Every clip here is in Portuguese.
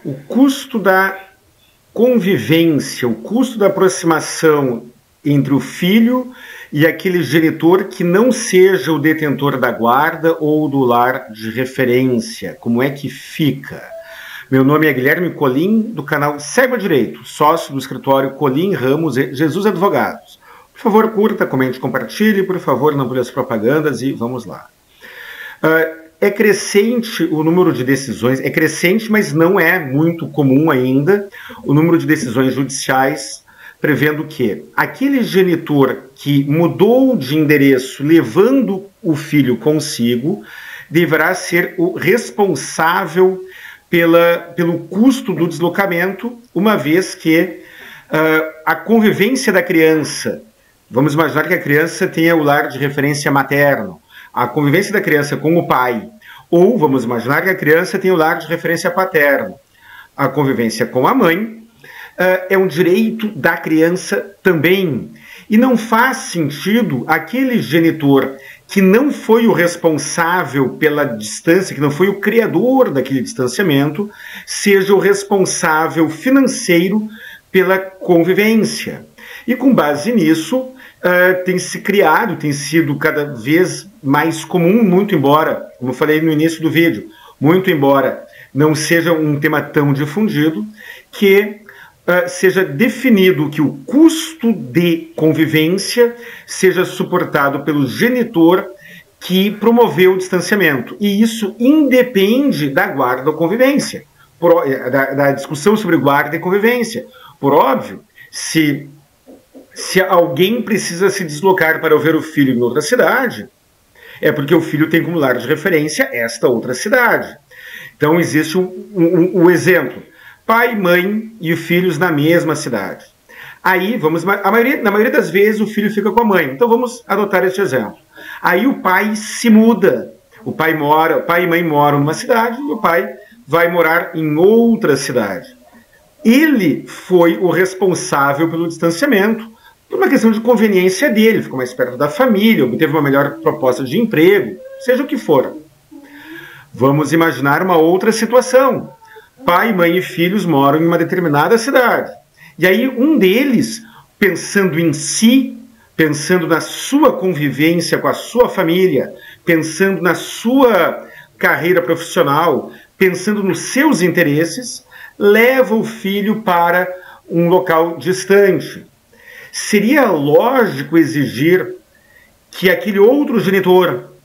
o custo da convivência, o custo da aproximação entre o filho e aquele genitor que não seja o detentor da guarda ou do lar de referência. Como é que fica? Meu nome é Guilherme Colim, do canal Cego a Direito, sócio do escritório Colim Ramos e Jesus Advogados. Por favor, curta, comente, compartilhe, por favor, não pule as propagandas e vamos lá. É crescente o número de decisões, é crescente, mas não é muito comum ainda, o número de decisões judiciais prevendo que aquele genitor que mudou de endereço levando o filho consigo deverá ser o responsável pelo custo do deslocamento, uma vez que a convivência da criança, vamos imaginar que a criança tenha o lar de referência materno, a convivência da criança com o pai, ou vamos imaginar que a criança tenha o lar de referência paterno, a convivência com a mãe, é um direito da criança também. E não faz sentido aquele genitor que não foi o responsável pela distância, que não foi o criador daquele distanciamento, seja o responsável financeiro pela convivência. E com base nisso, tem se criado, tem sido cada vez mais comum, muito embora, como eu falei no início do vídeo, muito embora não seja um tema tão difundido, que seja definido que o custo de convivência seja suportado pelo genitor que promoveu o distanciamento. E isso independe da guarda ou convivência, da discussão sobre guarda e convivência. Por óbvio, se alguém precisa se deslocar para ver o filho em outra cidade, é porque o filho tem como lar de referência esta outra cidade. Então existe um exemplo. Pai, mãe e filhos na mesma cidade. Aí, na maioria das vezes, o filho fica com a mãe. Então, vamos adotar este exemplo. Aí, o pai se muda. O pai e mãe moram numa cidade e o pai vai morar em outra cidade. Ele foi o responsável pelo distanciamento, por uma questão de conveniência dele. Ficou mais perto da família, obteve uma melhor proposta de emprego, seja o que for. Vamos imaginar uma outra situação. Pai, mãe e filhos moram em uma determinada cidade. E aí um deles, pensando em si, pensando na sua convivência com a sua família, pensando na sua carreira profissional, pensando nos seus interesses, leva o filho para um local distante. Seria lógico exigir que aquele outro genitor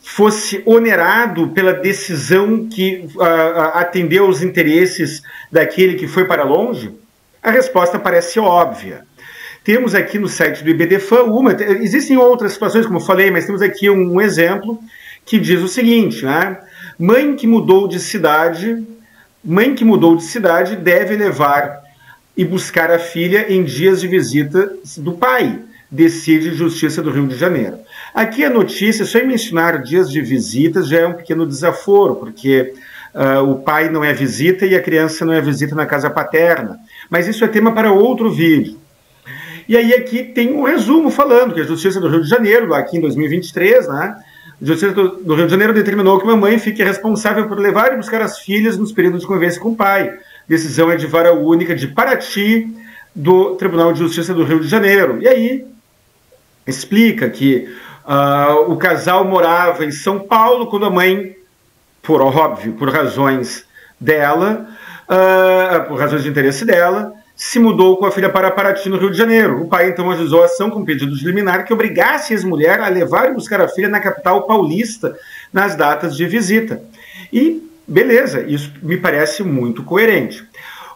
fosse onerado pela decisão que atendeu aos interesses daquele que foi para longe? A resposta parece óbvia. Temos aqui no site do IBDFAN existem outras situações, como eu falei, mas temos aqui um exemplo que diz o seguinte, né? Mãe que mudou de cidade deve levar e buscar a filha em dias de visita do pai, decide Justiça do Rio de Janeiro. Aqui a notícia, só em mencionar dias de visitas já é um pequeno desaforo, porque o pai não é visita e a criança não é visita na casa paterna. Mas isso é tema para outro vídeo. E aí aqui tem um resumo falando que a Justiça do Rio de Janeiro, aqui em 2023, né, a Justiça do Rio de Janeiro determinou que uma mãe fique responsável por levar e buscar as filhas nos períodos de convivência com o pai. Decisão é de vara única de Paraty, do Tribunal de Justiça do Rio de Janeiro. E aí explica que o casal morava em São Paulo quando a mãe, por óbvio, por razões dela, por razões de interesse dela, se mudou com a filha para Paraty, no Rio de Janeiro. O pai então ajuizou a ação com pedido de liminar que obrigasse a ex-mulher a levar e buscar a filha na capital paulista nas datas de visita. E beleza, isso me parece muito coerente.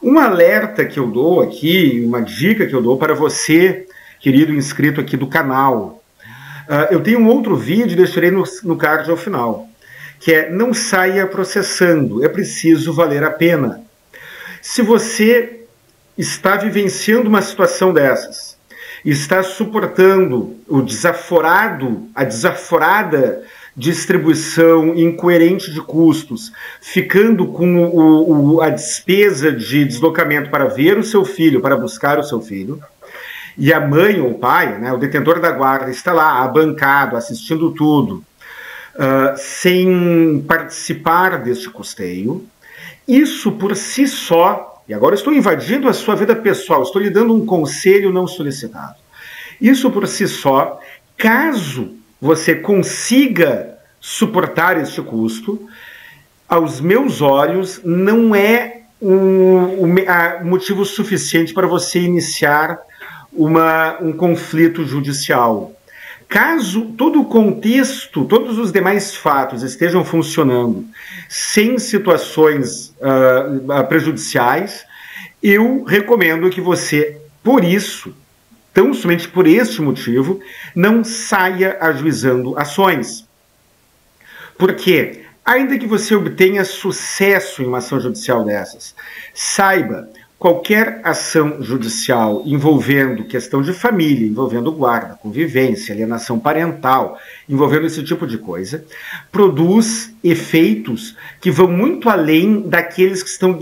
Um alerta que eu dou aqui, uma dica que eu dou para você, querido inscrito aqui do canal, eu tenho um outro vídeo, deixarei no card ao final, que é: não saia processando, é preciso valer a pena. Se você está vivenciando uma situação dessas, está suportando a desaforada distribuição incoerente de custos, ficando com a despesa de deslocamento para ver o seu filho, para buscar o seu filho, e a mãe ou o pai, né, o detentor da guarda, está lá abancado, assistindo tudo, sem participar deste custeio, isso por si só, e agora estou invadindo a sua vida pessoal, estou lhe dando um conselho não solicitado. Isso por si só, caso você consiga suportar este custo, aos meus olhos, não é motivo suficiente para você iniciar um conflito judicial. Caso todo o contexto, todos os demais fatos estejam funcionando sem situações prejudiciais, eu recomendo que você, por isso, tão somente por este motivo, não saia ajuizando ações. Por quê? Ainda que você obtenha sucesso em uma ação judicial dessas, saiba, qualquer ação judicial envolvendo questão de família, envolvendo guarda, convivência, alienação parental, envolvendo esse tipo de coisa, produz efeitos que vão muito além daqueles que estão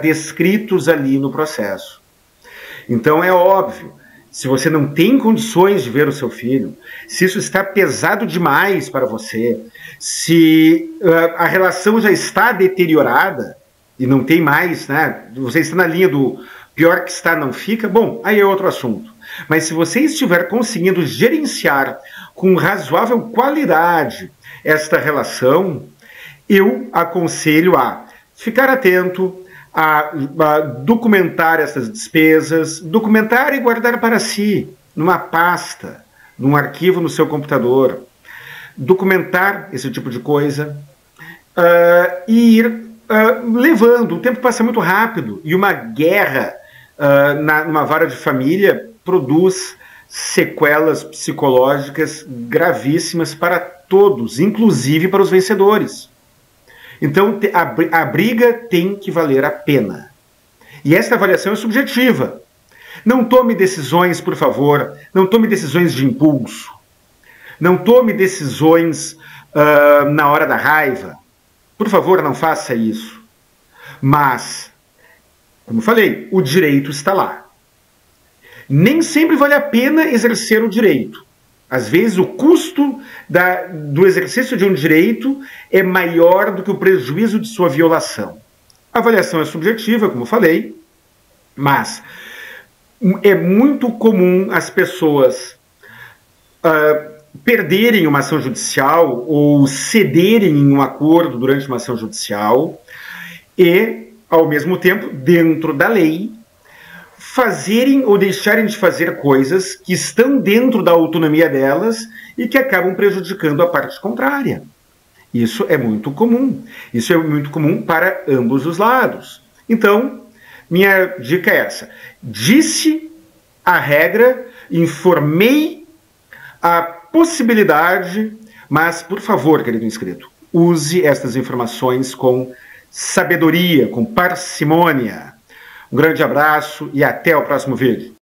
descritos ali no processo. Então é óbvio, se você não tem condições de ver o seu filho, se isso está pesado demais para você, se a relação já está deteriorada e não tem mais, né? Você está na linha do pior que está não fica, bom, aí é outro assunto. Mas se você estiver conseguindo gerenciar com razoável qualidade esta relação, eu aconselho a ficar atento, a documentar essas despesas, documentar e guardar para si, numa pasta, num arquivo no seu computador, documentar esse tipo de coisa e ir levando. O tempo passa muito rápido e uma guerra numa vara de família produz sequelas psicológicas gravíssimas para todos, inclusive para os vencedores. Então, a briga tem que valer a pena. E essa avaliação é subjetiva. Não tome decisões, por favor, não tome decisões de impulso. Não tome decisões na hora da raiva. Por favor, não faça isso. Mas, como falei, o direito está lá. Nem sempre vale a pena exercer o direito. Às vezes o custo do exercício de um direito é maior do que o prejuízo de sua violação. A avaliação é subjetiva, como falei, mas é muito comum as pessoas perderem uma ação judicial ou cederem em um acordo durante uma ação judicial e, ao mesmo tempo, dentro da lei, fazerem ou deixarem de fazer coisas que estão dentro da autonomia delas e que acabam prejudicando a parte contrária. Isso é muito comum. Isso é muito comum para ambos os lados. Então, minha dica é essa. Disse a regra, informei a possibilidade, mas, por favor, querido inscrito, use estas informações com sabedoria, com parcimônia. Um grande abraço e até o próximo vídeo.